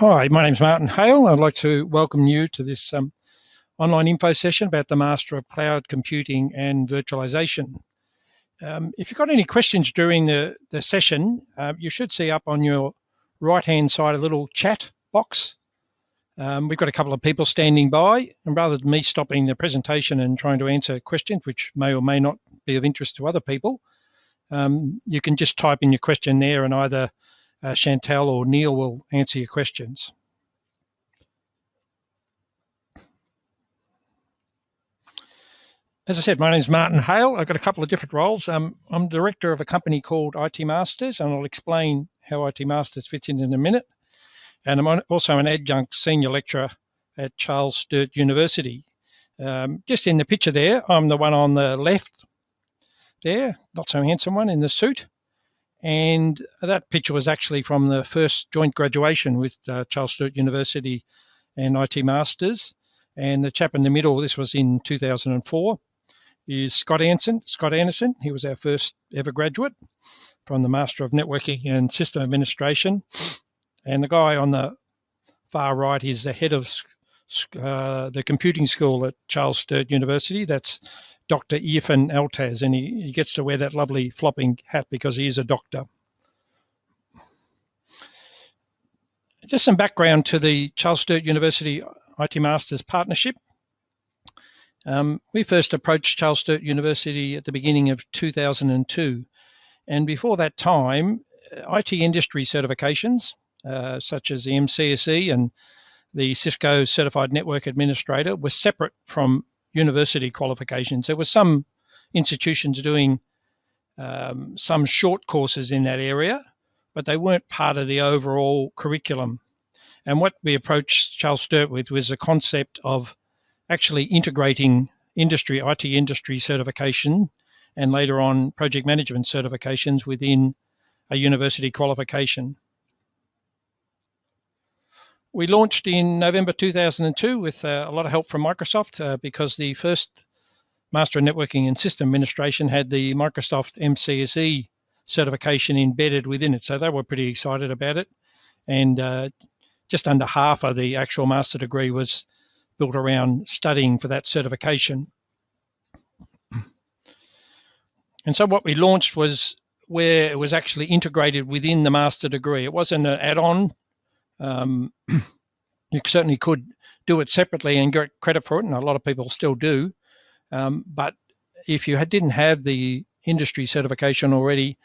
Hi, my name's Martin Hale. I'd like to welcome you to this online info session about the Master of Cloud Computing and Virtualization. If you've got any questions during the session, you should see up on your right-hand side a little chat box. We've got a couple of people standing by, and rather than me stopping the presentation and trying to answer questions, which may or may not be of interest to other people, you can just type in your question there and either Chantal or Neil will answer your questions. As I said, my name is Martin Hale. I've got a couple of different roles. I'm director of a company called IT Masters, and I'll explain how IT Masters fits in a minute. And I'm also an adjunct senior lecturer at Sturt University. Just in the picture there, I'm the one on the left there, not so handsome one in the suit. And that picture was actually from the first joint graduation with Sturt University and IT Masters. And the chap in the middle, this was in 2004, is Scott Anderson. He was our first ever graduate from the Master of Networking and System Administration. And the guy on the far right is the head of the computing school at Sturt University. That's Dr. Irfan Altaz, and he gets to wear that lovely flopping hat because he is a doctor. Just some background to the Sturt University IT Masters partnership. We first approached Sturt University at the beginning of 2002. And before that time, IT industry certifications, such as the MCSE and the Cisco Certified Network Administrator, were separate from university qualifications. There were some institutions doing some short courses in that area, but they weren't part of the overall curriculum. And what we approached Sturt with was the concept of actually integrating IT industry certification and later on project management certifications within a university qualification. We launched in November 2002 with a lot of help from Microsoft because the first Master of Networking and System Administration had the Microsoft MCSE certification embedded within it. So they were pretty excited about it. And just under half of the actual master degree was built around studying for that certification. And so what we launched was where it was actually integrated within the master degree. It wasn't an add-on. You certainly could do it separately and get credit for it, and a lot of people still do. But if you didn't have the industry certification already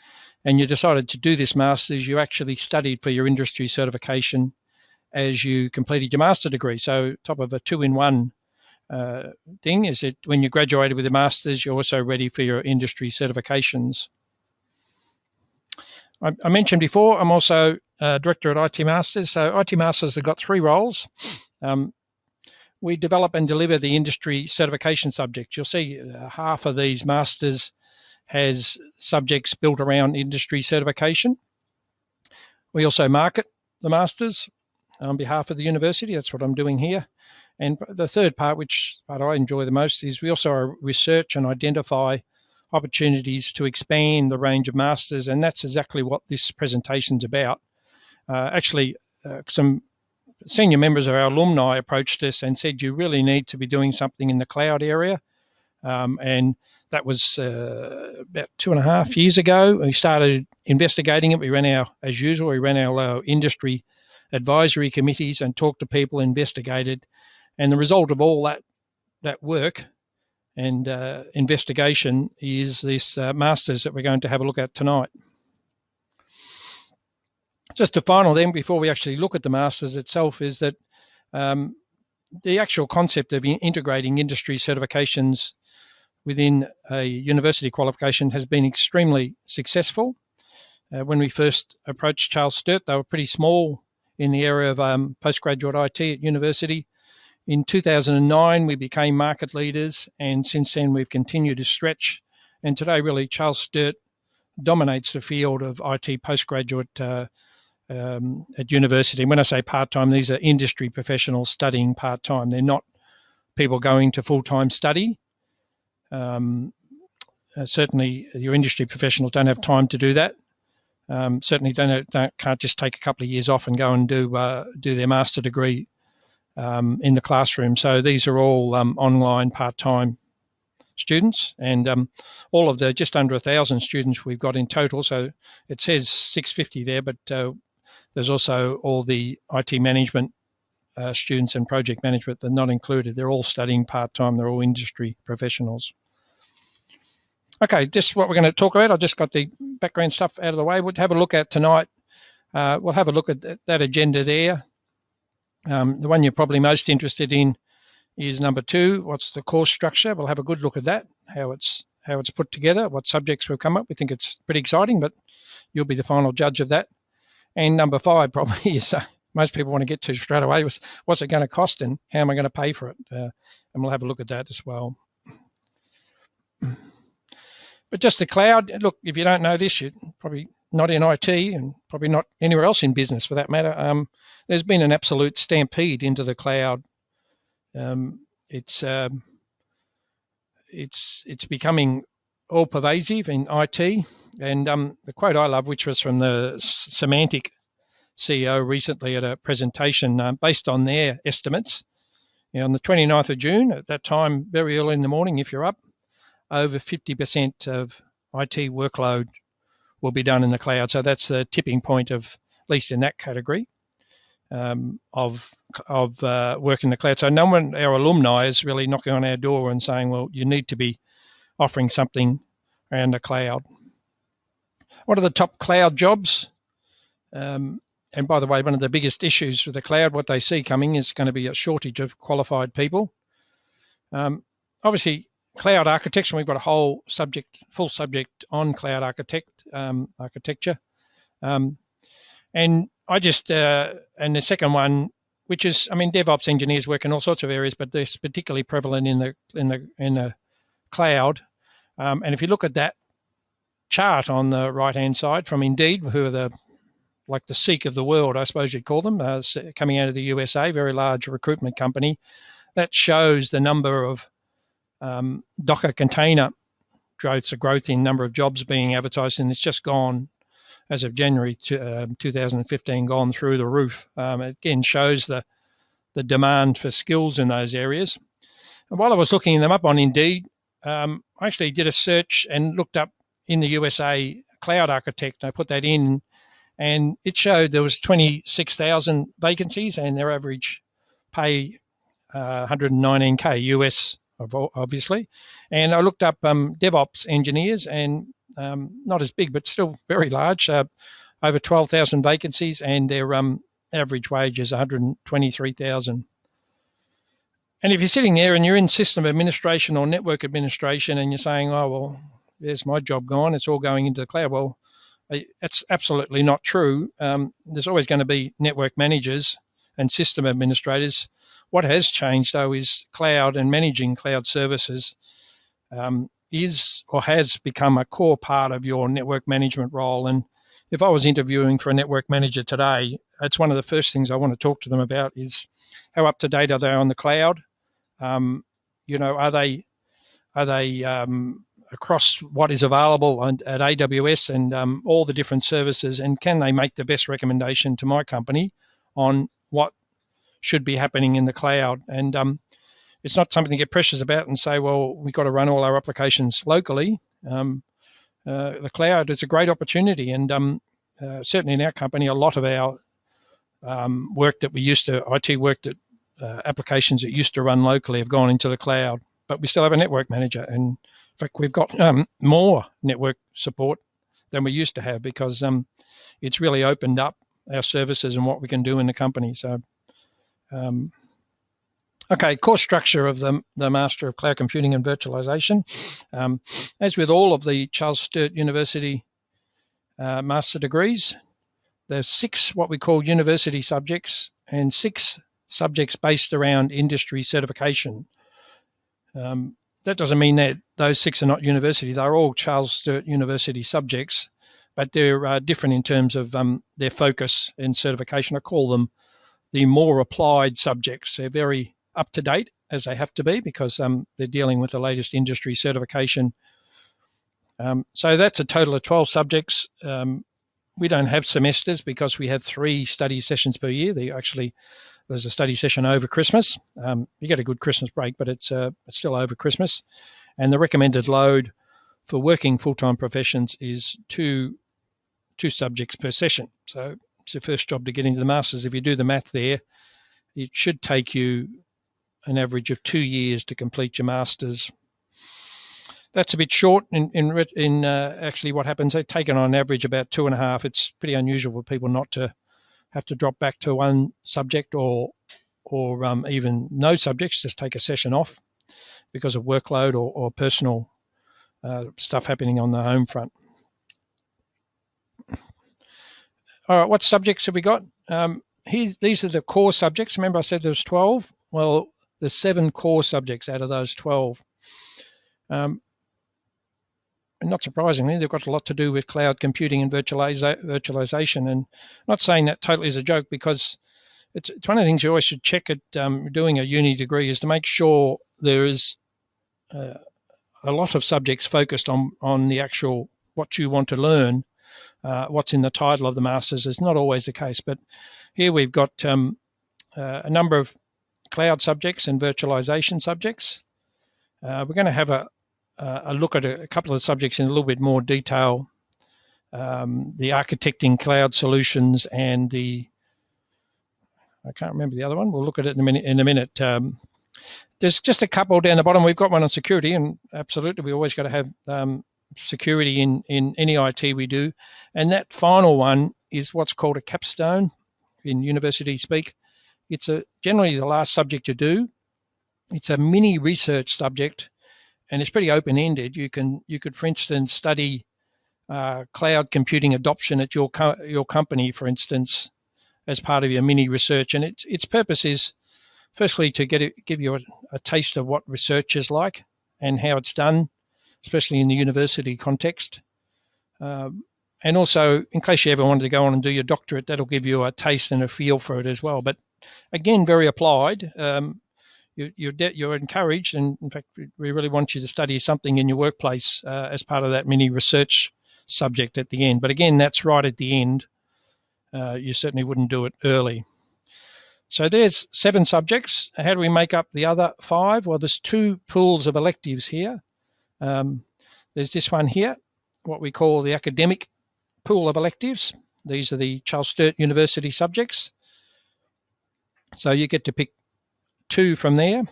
and you decided to do this master's, you actually studied for your industry certification as you completed your master degree. So top of a two-in-one thing is that when you graduated with a master's, you're also ready for your industry certifications. I mentioned before, I'm also director at IT Masters. So IT Masters have got three roles. We develop and deliver the industry certification subjects. You'll see half of these masters has subjects built around industry certification. We also market the masters on behalf of the university. That's what I'm doing here. And the third part, which part I enjoy the most, is we also research and identify opportunities to expand the range of masters, and that's exactly what this presentation's about. Some senior members of our alumni approached us and said, you really need to be doing something in the cloud area. And that was about 2.5 years ago. We started investigating it. As usual, we ran our industry advisory committees and talked to people, investigated. And the result of all that work and investigation is this master's that we're going to have a look at tonight. Just a final then, before we actually look at the master's itself, is that the actual concept of integrating industry certifications within a university qualification has been extremely successful. When we first approached Sturt, they were pretty small in the area of postgraduate IT at university. In 2009, we became market leaders, and since then we've continued to stretch. And today, really, Sturt dominates the field of IT postgraduate at university. And when I say part-time, these are industry professionals studying part-time. They're not people going to full-time study. Certainly, your industry professionals don't have time to do that. certainly can't just take a couple of years off and go and do their master degree in the classroom. So these are all online part-time students, and all of the just under 1,000 students we've got in total. So it says 650 there, but there's also all the IT management students and project management that are not included. They're all studying part-time. They're all industry professionals. Okay, just what we're going to talk about. I've just got the background stuff out of the way. We'll have a look at tonight. We'll have a look at that agenda there. The one you're probably most interested in is number 2. What's the course structure? We'll have a good look at that, how it's put together, what subjects we've come up. We think it's pretty exciting, but you'll be the final judge of that. And number 5 probably is most people want to get to straight away was what's it going to cost and how am I going to pay for it? And we'll have a look at that as well. But just the cloud, look, if you don't know this, you're probably not in IT and probably not anywhere else in business for that matter. There's been an absolute stampede into the cloud. It's becoming all pervasive in IT. And the quote I love, which was from the Semantic CEO recently at a presentation based on their estimates. On the 29th of June, at that time, very early in the morning, if you're up, over 50% of IT workload will be done in the cloud. So that's the tipping point of, at least in that category, of work in the cloud. So no one, our alumni, is really knocking on our door and saying, well, you need to be offering something around the cloud. What are the top cloud jobs? And by the way, one of the biggest issues with the cloud, what they see coming is going to be a shortage of qualified people. Obviously, cloud architecture, we've got a whole full subject on cloud architecture. And I just, and the second one, which is, DevOps engineers work in all sorts of areas, but they're particularly prevalent in the cloud. And if you look at that chart on the right-hand side from Indeed, who are like the Seek of the world, I suppose you'd call them, coming out of the USA, very large recruitment company, that shows the number of Docker container growth in number of jobs being advertised, and it's just gone, as of January 2015, gone through the roof. It again shows the demand for skills in those areas. And while I was looking them up on Indeed, I actually did a search and looked up in the USA cloud architect. I put that in, and it showed there was 26,000 vacancies, and their average pay 119K US, obviously. And I looked up DevOps engineers, and not as big, but still very large, over 12,000 vacancies, and their average wage is 123,000. And if you're sitting there and you're in system administration or network administration and you're saying, oh, well, there's my job gone, it's all going into the cloud. Well, that's absolutely not true. There's always going to be network managers and system administrators. What has changed, though, is cloud and managing cloud services is or has become a core part of your network management role. And if I was interviewing for a network manager today, it's one of the first things I want to talk to them about is how up to date are they on the cloud? Are they across what is available at AWS and all the different services, and can they make the best recommendation to my company on what should be happening in the cloud? And it's not something to get precious about and say, well, we've got to run all our applications locally. The cloud is a great opportunity, and certainly in our company, a lot of our work that we used to, IT work that applications that used to run locally have gone into the cloud, but we still have a network manager. And in fact, we've got more network support than we used to have because it's really opened up our services and what we can do in the company. So, okay, course structure of the Master of Cloud Computing and Virtualization. As with all of the Charles Sturt University master degrees, there's 6 what we call university subjects and 6 subjects based around industry certification. That doesn't mean that those 6 are not university. They're all Charles Sturt University subjects, but they're different in terms of their focus and certification. I call them the more applied subjects. They're very up to date, as they have to be, because they're dealing with the latest industry certification. So that's a total of 12 subjects. we don't have semesters because we have 3 study sessions per year. There's a study session over Christmas. You get a good Christmas break, but it's still over Christmas. And the recommended load for working full-time professions is two subjects per session. So it's your first job to get into the masters. If you do the math there, it should take you an average of 2 years to complete your masters. That's a bit short in actually what happens. They take it on average about 2.5. It's pretty unusual for people not to have to drop back to one subject or even no subjects, just take a session off because of workload or personal stuff happening on the home front. All right, what subjects have we got? These are the core subjects. Remember I said there's 12? Well, there's 7 core subjects out of those 12. And not surprisingly, they've got a lot to do with cloud computing and virtualization. And not saying that totally as a joke, because it's one of the things you always should check at doing a uni degree is to make sure there is a lot of subjects focused on the actual what you want to learn. What's in the title of the Masters is not always the case, but here we've got a number of cloud subjects and virtualization subjects. We're going to have a look at a couple of subjects in a little bit more detail. The architecting cloud solutions and I can't remember the other one. We'll look at it in a minute. There's just a couple down the bottom. We've got one on security, and absolutely, we always got to have security in any IT we do. And that final one is what's called a capstone in university speak. It's generally the last subject you do. It's a mini research subject, and it's pretty open-ended. You could, for instance, study cloud computing adoption at your company, for instance, as part of your mini research. And its purpose is, firstly, to give you a taste of what research is like and how it's done, especially in the university context. And also, in case you ever wanted to go on and do your doctorate, that'll give you a taste and a feel for it as well. But again, very applied. You're encouraged, and in fact, we really want you to study something in your workplace as part of that mini research subject at the end. But again, that's right at the end. You certainly wouldn't do it early. So there's 7 subjects. How do we make up the other 5? Well, there's 2 pools of electives here. There's this one here, what we call the academic pool of electives. These are the Charles Sturt University subjects. So you get to pick 2 from there.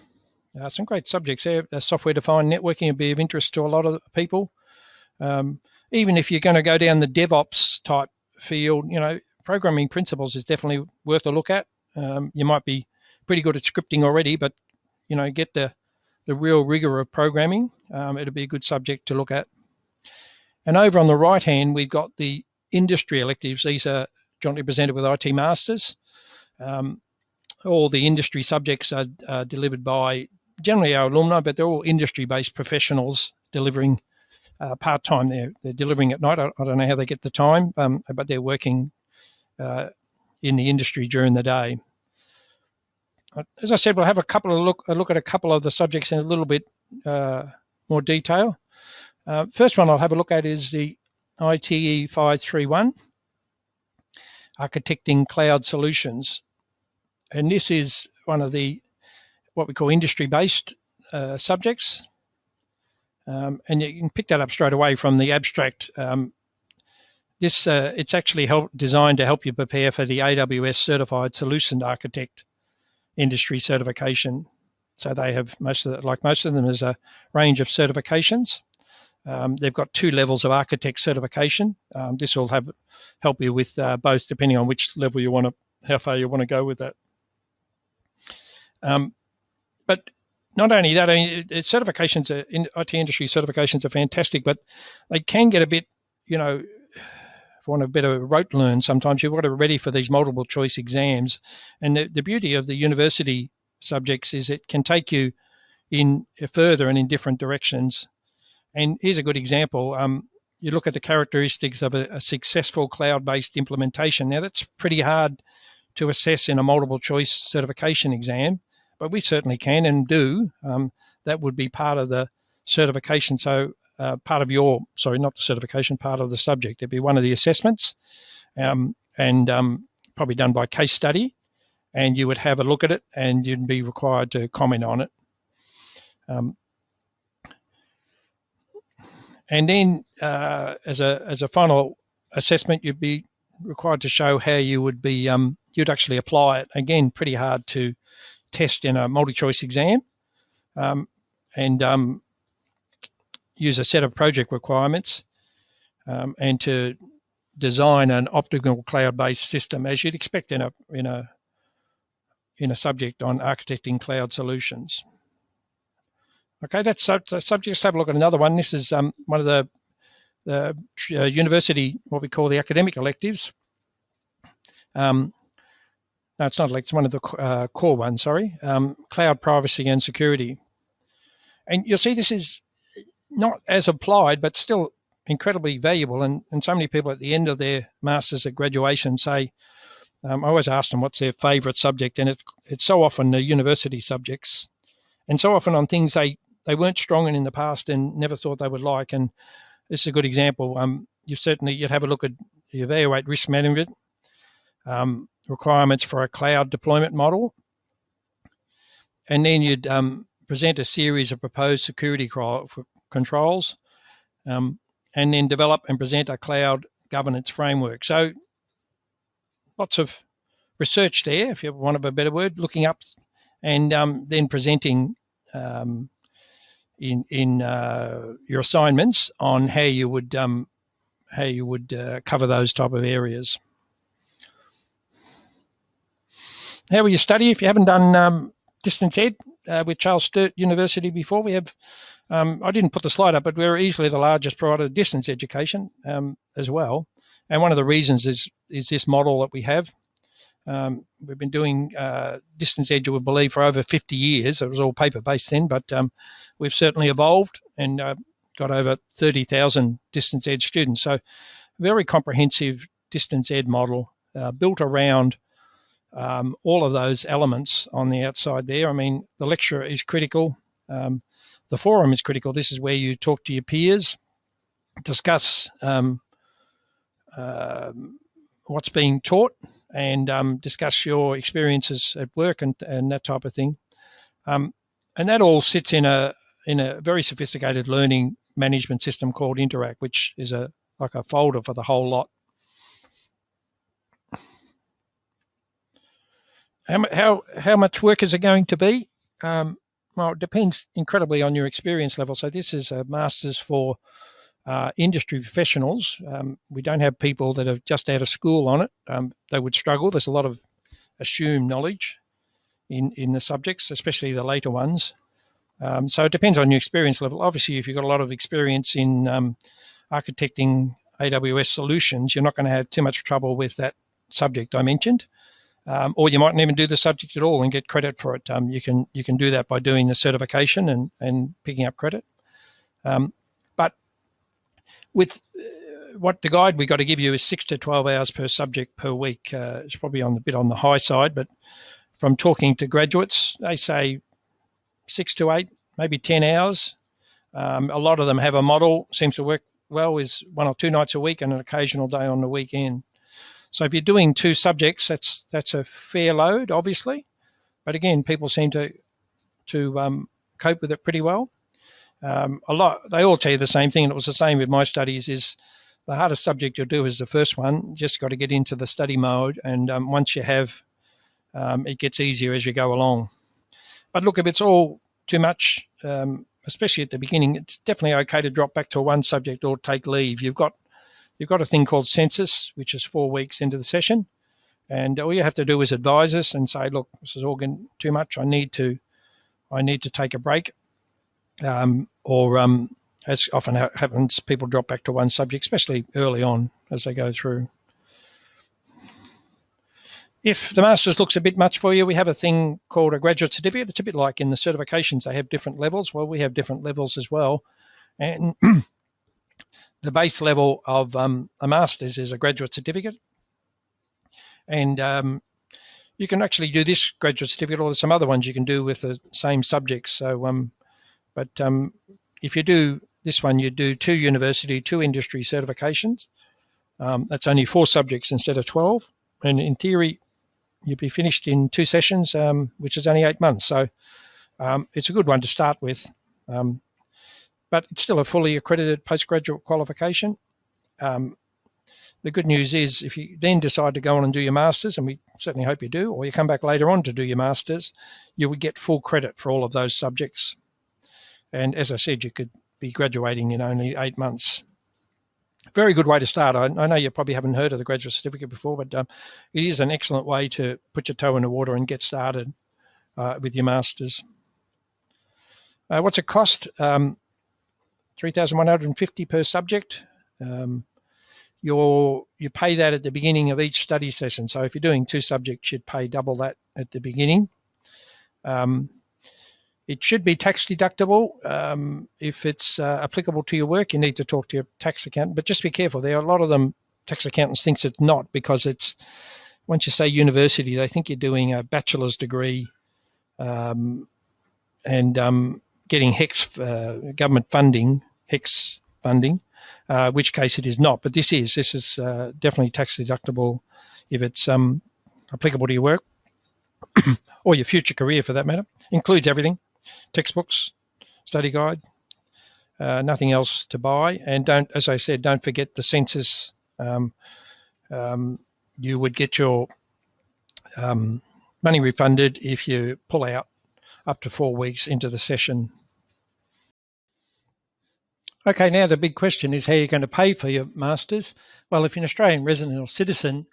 Some great subjects there. Software-defined networking would be of interest to a lot of people. Even if you're going to go down the DevOps type field, programming principles is definitely worth a look at. You might be pretty good at scripting already, but, get the real rigor of programming. It'll be a good subject to look at. And over on the right hand, we've got the industry electives. These are jointly presented with IT Masters. All the industry subjects are delivered by generally our alumni, but they're all industry-based professionals delivering part-time. They're delivering at night. I don't know how they get the time, but they're working in the industry during the day. As I said, we'll have a look at a couple of the subjects in a little bit more detail. First one I'll have a look at is the ITE 531, Architecting Cloud Solutions. And this is one of the what we call industry-based subjects. And you can pick that up straight away from the abstract. It's actually designed to help you prepare for the AWS Certified Solution Architect industry certification. So they have most of them, there's a range of certifications. They've got 2 levels of architect certification. This will help you with both, depending on which level how far you want to go with that. But not only that, certifications, IT industry certifications are fantastic, but they can get a bit, for want of a better rote learn sometimes. You've got to be ready for these multiple choice exams. And the beauty of the university subjects is it can take you in further and in different directions. And here's a good example. You look at the characteristics of a successful cloud-based implementation. Now, that's pretty hard to assess in a multiple choice certification exam, but we certainly can and do. That would be part of the certification. So part of your, sorry, not the certification, part of the subject. It'd be one of the assessments, and probably done by case study, and you would have a look at it and you'd be required to comment on it. And then as a final assessment, you'd be required to show how you would be, you'd actually apply it. Again, pretty hard to test in a multi-choice exam, and use a set of project requirements, and to design an optimal cloud-based system, as you'd expect in a subject on architecting cloud solutions. Okay, that's subject. Let's have a look at another one. This is one of the university, what we call the academic electives. No, it's not electives, it's one of the core ones, sorry. Cloud privacy and security. And you'll see this is not as applied, but still incredibly valuable. And so many people at the end of their masters at graduation say, I always ask them what's their favourite subject, and it's so often the university subjects, and so often on things they weren't strong in the past and never thought they would like. And this is a good example. You'd have a look at, you evaluate risk management, requirements for a cloud deployment model, and then you'd present a series of proposed security controls, and then develop and present a cloud governance framework. So lots of research there, if you want a better word, looking up and then presenting in your assignments on how you would cover those type of areas. How will you study? If you haven't done distance ed with Charles Sturt University before, we have, I didn't put the slide up, but we're easily the largest provider of distance education as well. And one of the reasons is this model that we have. We've been doing distance ed, we believe, for over 50 years. It was all paper-based then, but we've certainly evolved and got over 30,000 distance ed students. So very comprehensive distance ed model built around all of those elements on the outside there. I mean, the lecture is critical. The forum is critical. This is where you talk to your peers, discuss what's being taught, and discuss your experiences at work and that type of thing. And that all sits in a very sophisticated learning management system called Interact, which is like a folder for the whole lot. How much work is it going to be? Well, it depends incredibly on your experience level. So this is a master's for industry professionals. We don't have people that are just out of school on it. They would struggle. There's a lot of assumed knowledge in the subjects, especially the later ones. So it depends on your experience level. Obviously, if you've got a lot of experience in architecting AWS solutions, you're not going to have too much trouble with that subject I mentioned. Or you mightn't even do the subject at all and get credit for it. You can do that by doing the certification and picking up credit. But with what the guide we got to give you is 6 to 12 hours per subject per week. It's probably a bit on the high side, but from talking to graduates, they say 6 to 8, maybe 10 hours. A lot of them have a model, seems to work well, is 1 or 2 nights a week and an occasional day on the weekend. So if you're doing 2 subjects, that's a fair load, obviously. But again, people seem to cope with it pretty well. They all tell you the same thing, and it was the same with my studies, is the hardest subject you'll do is the first one. You just got to get into the study mode, and once you have, it gets easier as you go along. But look, if it's all too much, especially at the beginning, it's definitely okay to drop back to one subject or take leave. You've got a thing called census, which is 4 weeks into the session, and all you have to do is advise us and say, look, this is all getting too much. I need to take a break. Or as often happens, people drop back to one subject, especially early on as they go through. If the master's looks a bit much for you, we have a thing called a graduate certificate. It's a bit like in the certifications, they have different levels. Well, we have different levels as well. And the base level of a master's is a graduate certificate. And you can actually do this graduate certificate, or there's some other ones you can do with the same subjects. So, but if you do This one you do 2 university, 2 industry certifications. That's only 4 subjects instead of 12. And in theory, you'd be finished in 2 sessions, which is only 8 months. So it's a good one to start with. But it's still a fully accredited postgraduate qualification. The good news is if you then decide to go on and do your Masters, and we certainly hope you do, or you come back later on to do your Masters, you would get full credit for all of those subjects. And as I said, you could be graduating in only 8 months. Very good way to start. I know you probably haven't heard of the graduate certificate before, but it is an excellent way to put your toe in the water and get started with your Masters. What's it cost? $3,150 per subject. You pay that at the beginning of each study session. So if you're doing 2 subjects, you'd pay double that at the beginning. It should be tax deductible. If it's applicable to your work, you need to talk to your tax accountant. But just be careful. There are a lot of them, tax accountants thinks it's not, because it's, once you say university, they think you're doing a bachelor's degree and getting HECS government funding, HECS funding, which case it is not. But this is definitely tax deductible if it's applicable to your work or your future career for that matter. Includes everything. Textbooks, study guide, nothing else to buy. And don't, as I said, don't forget the census. You would get your money refunded if you pull out up to 4 weeks into the session. Okay, now the big question is how you're going to pay for your Masters. Well, if you're an Australian resident or citizen,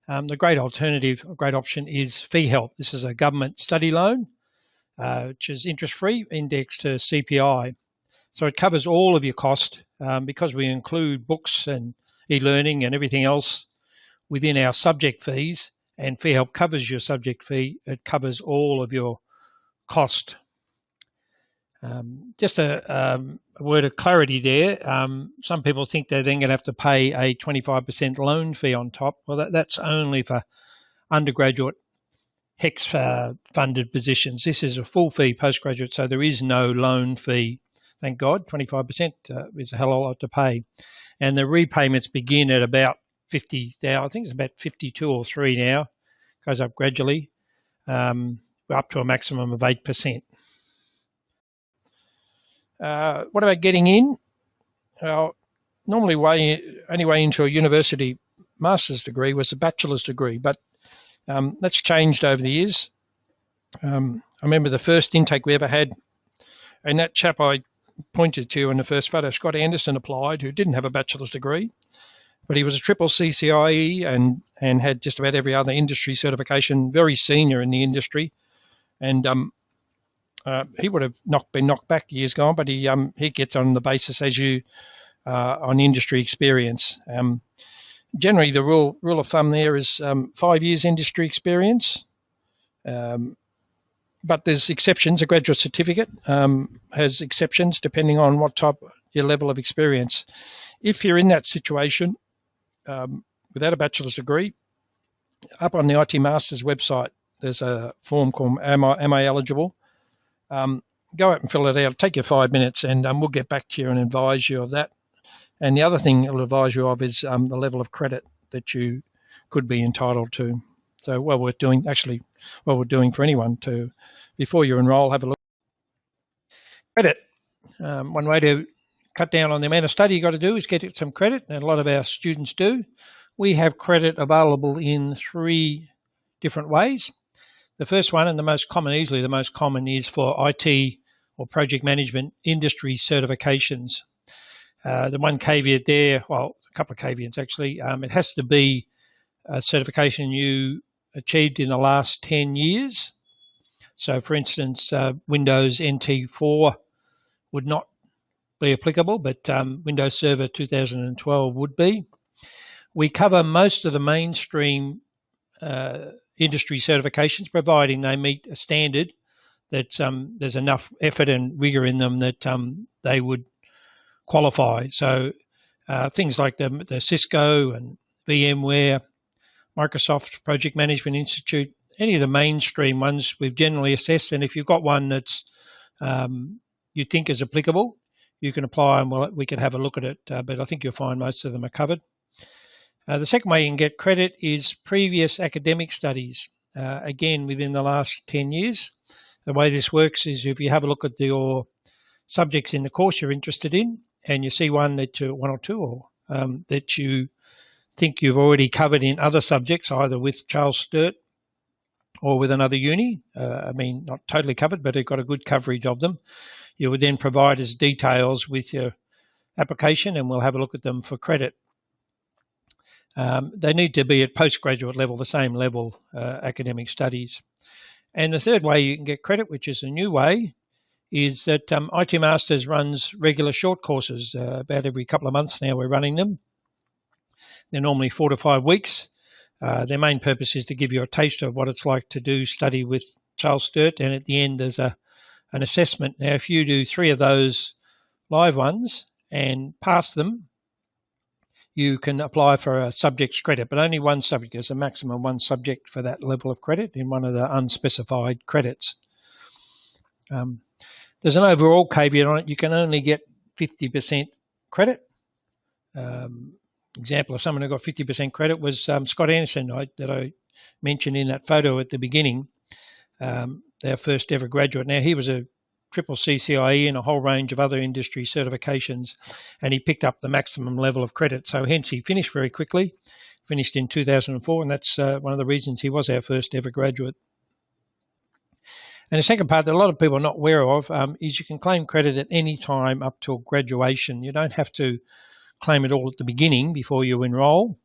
the great alternative, or great option is fee help. This is a government study loan, which is interest-free, indexed to CPI. So it covers all of your cost because we include books and e-learning and everything else within our subject fees, and fee help covers your subject fee. It covers all of your cost. Just a word of clarity there. Some people think they're then going to have to pay a 25% loan fee on top. Well, that's only for undergraduate HECS funded positions. This is a full fee postgraduate, so there is no loan fee. Thank God, 25% is a hell of a lot to pay. And the repayments begin at about 50, I think it's about 52 or 3 now, goes up gradually, up to a maximum of 8%. What about getting in? Well, normally only way into a university master's degree was a bachelor's degree, but that's changed over the years. I remember the first intake we ever had, and that chap I pointed to in the first photo, Scott Anderson, applied, who didn't have a bachelor's degree, but he was a triple CCIE and had just about every other industry certification, very senior in the industry. And he would have been knocked back years gone, but he gets on the basis as you on industry experience. Generally, the rule of thumb there is 5 years industry experience, but there's exceptions. A graduate certificate has exceptions depending on what type, your level of experience. If you're in that situation without a bachelor's degree, up on the IT Masters website, there's a form called Am I Eligible? Go out and fill it out. Take you 5 minutes, and we'll get back to you and advise you of that. And the other thing it'll advise you of is the level of credit that you could be entitled to. So well worth doing, actually, well worth doing for anyone to, before you enrol, have a look. Credit. One way to cut down on the amount of study you got to do is get some credit, and a lot of our students do. We have credit available in 3 different ways. The first one, and the most common, easily the most common, is for IT or project management industry certifications. The one caveat there, well, a couple of caveats actually, it has to be a certification you achieved in the last 10 years. So for instance, Windows NT4 would not be applicable, but Windows Server 2012 would be. We cover most of the mainstream industry certifications, providing they meet a standard that there's enough effort and rigor in them that they would qualify. So things like the Cisco and VMware, Microsoft Project Management Institute, any of the mainstream ones we've generally assessed. And if you've got one that's you think is applicable, you can apply, and we could have a look at it, but I think you'll find most of them are covered. The second way you can get credit is previous academic studies, again, within the last 10 years. The way this works is if you have a look at your subjects in the course you're interested in, and you see one or two that you think you've already covered in other subjects, either with Charles Sturt or with another uni, not totally covered, but they've got a good coverage of them, you would then provide us details with your application, and we'll have a look at them for credit. They need to be at postgraduate level, the same level academic studies. And the third way you can get credit, which is a new way, is that IT Masters runs regular short courses. About every couple of months now we're running them. They're normally 4 to 5 weeks. Their main purpose is to give you a taste of what it's like to study with Charles Sturt, and at the end there's an assessment. Now, if you do 3 of those live ones and pass them, you can apply for a subject's credit, but only one subject. There's a maximum one subject for that level of credit in one of the unspecified credits. There's an overall caveat on it. You can only get 50% credit. Example of someone who got 50% credit was Scott Anderson that I mentioned in that photo at the beginning, our first ever graduate. Now, he was a triple CCIE and a whole range of other industry certifications, and he picked up the maximum level of credit. So hence he finished very quickly, finished in 2004, and that's one of the reasons he was our first ever graduate. And the second part that a lot of people are not aware of is you can claim credit at any time up till graduation. You don't have to claim it all at the beginning before you enroll.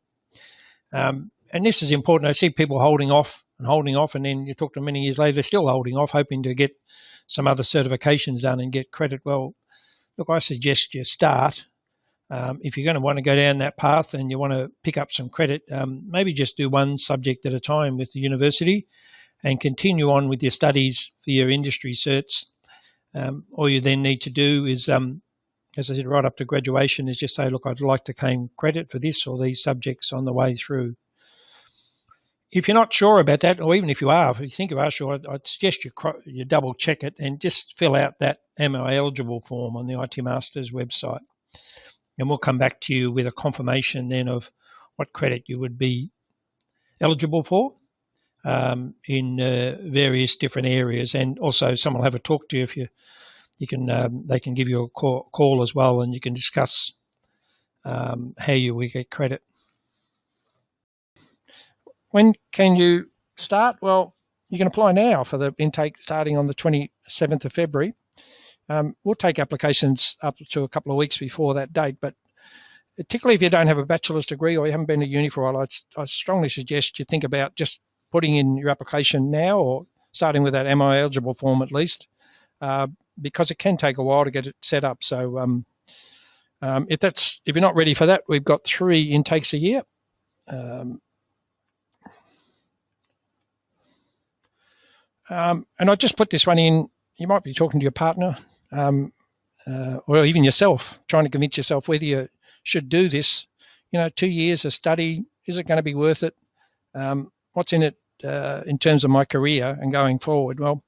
And this is important. I see people holding off, and then you talk to them many years later, they're still holding off, hoping to get some other certifications done and get credit. Well, look, I suggest you start. If you're going to want to go down that path and you want to pick up some credit, maybe just do one subject at a time with the university and continue on with your studies for your industry certs. All you then need to do is, as I said, right up to graduation, is just say, look, I'd like to claim credit for this or these subjects on the way through. If you're not sure about that, or even if you are, if you think you are sure, I'd suggest you double check it and just fill out that Am I Eligible form on the IT Masters website. And we'll come back to you with a confirmation then of what credit you would be eligible for in various different areas. And also someone will have a talk to you if you can. They can give you a call as well, and you can discuss how you will get credit. When can you start? Well, you can apply now for the intake starting on the 27th of February. We'll take applications up to a couple of weeks before that date, but particularly if you don't have a bachelor's degree or you haven't been to uni for a while, I strongly suggest you think about just putting in your application now, or starting with that Am I Eligible form at least, because it can take a while to get it set up. So if you're not ready for that, we've got 3 intakes a year. And I just put this one in. You might be talking to your partner or even yourself, trying to convince yourself whether you should do this. 2 years of study, is it going to be worth it? What's in it in terms of my career and going forward? Well,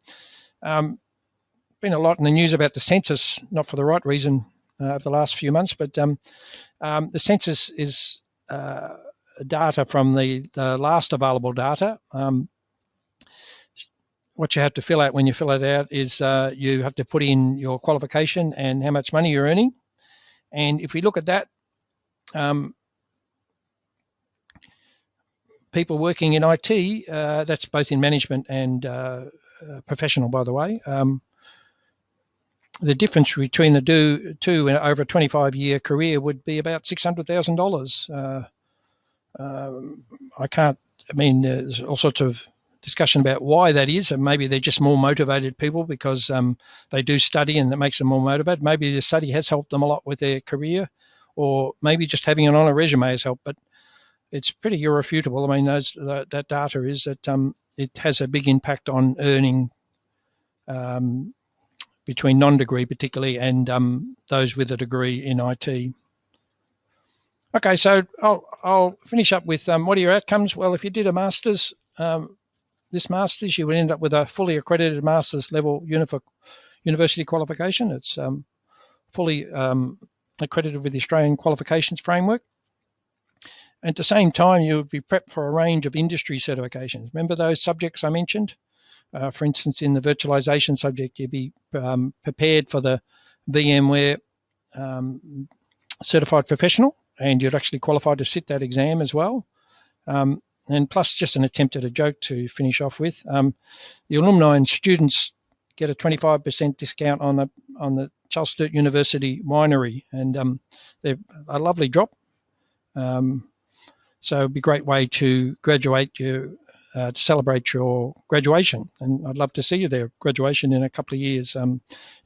been a lot in the news about the census, not for the right reason over the last few months, but the census is data from the last available data. What you have to fill out when you fill it out is you have to put in your qualification and how much money you're earning. And if we look at that, people working in IT, that's both in management and professional, by the way, the difference between the two over a 25-year career would be about $600,000. There's all sorts of discussion about why that is, and maybe they're just more motivated people because they do study and that makes them more motivated. Maybe the study has helped them a lot with their career, or maybe just having it on a resume has helped, but it's pretty irrefutable. That data is that it has a big impact on earning between non-degree particularly and those with a degree in IT. Okay, so I'll finish up with what are your outcomes? Well, if you did a master's, this master's, you would end up with a fully accredited master's level university qualification. It's fully accredited with the Australian Qualifications Framework. At the same time, you would be prepped for a range of industry certifications. Remember those subjects I mentioned? For instance, in the virtualization subject, you'd be prepared for the VMware Certified Professional, and you'd actually qualify to sit that exam as well. And plus, just an attempt at a joke to finish off with, the alumni and students get a 25% discount on the Charles Sturt University winery, and they're a lovely drop. So it'd be a great way to graduate to celebrate your graduation, and I'd love to see you there, graduation in a couple of years.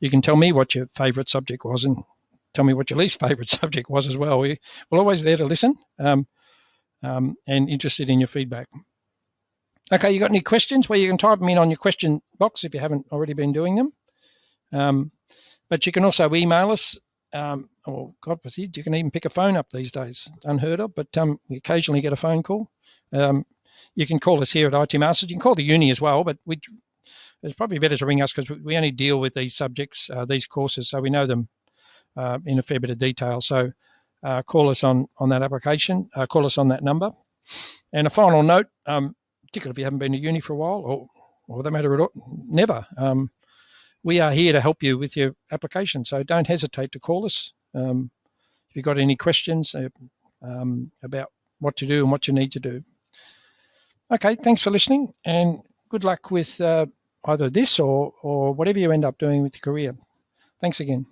You can tell me what your favourite subject was, and tell me what your least favourite subject was as well. We're always there to listen and interested in your feedback. Okay, you got any questions? Well, you can type them in on your question box if you haven't already been doing them. But you can also email us. Or God forbid, you can even pick a phone up these days. It's unheard of, but we occasionally get a phone call. You can call us here at IT Masters. You can call the uni as well, but it's probably better to ring us because we only deal with these subjects, these courses, so we know them in a fair bit of detail. So call us on that application. Call us on that number. And a final note, particularly if you haven't been to uni for a while, or that matter at all, never. We are here to help you with your application, so don't hesitate to call us if you've got any questions about what to do and what you need to do. Okay, thanks for listening, and good luck with either this or whatever you end up doing with your career. Thanks again.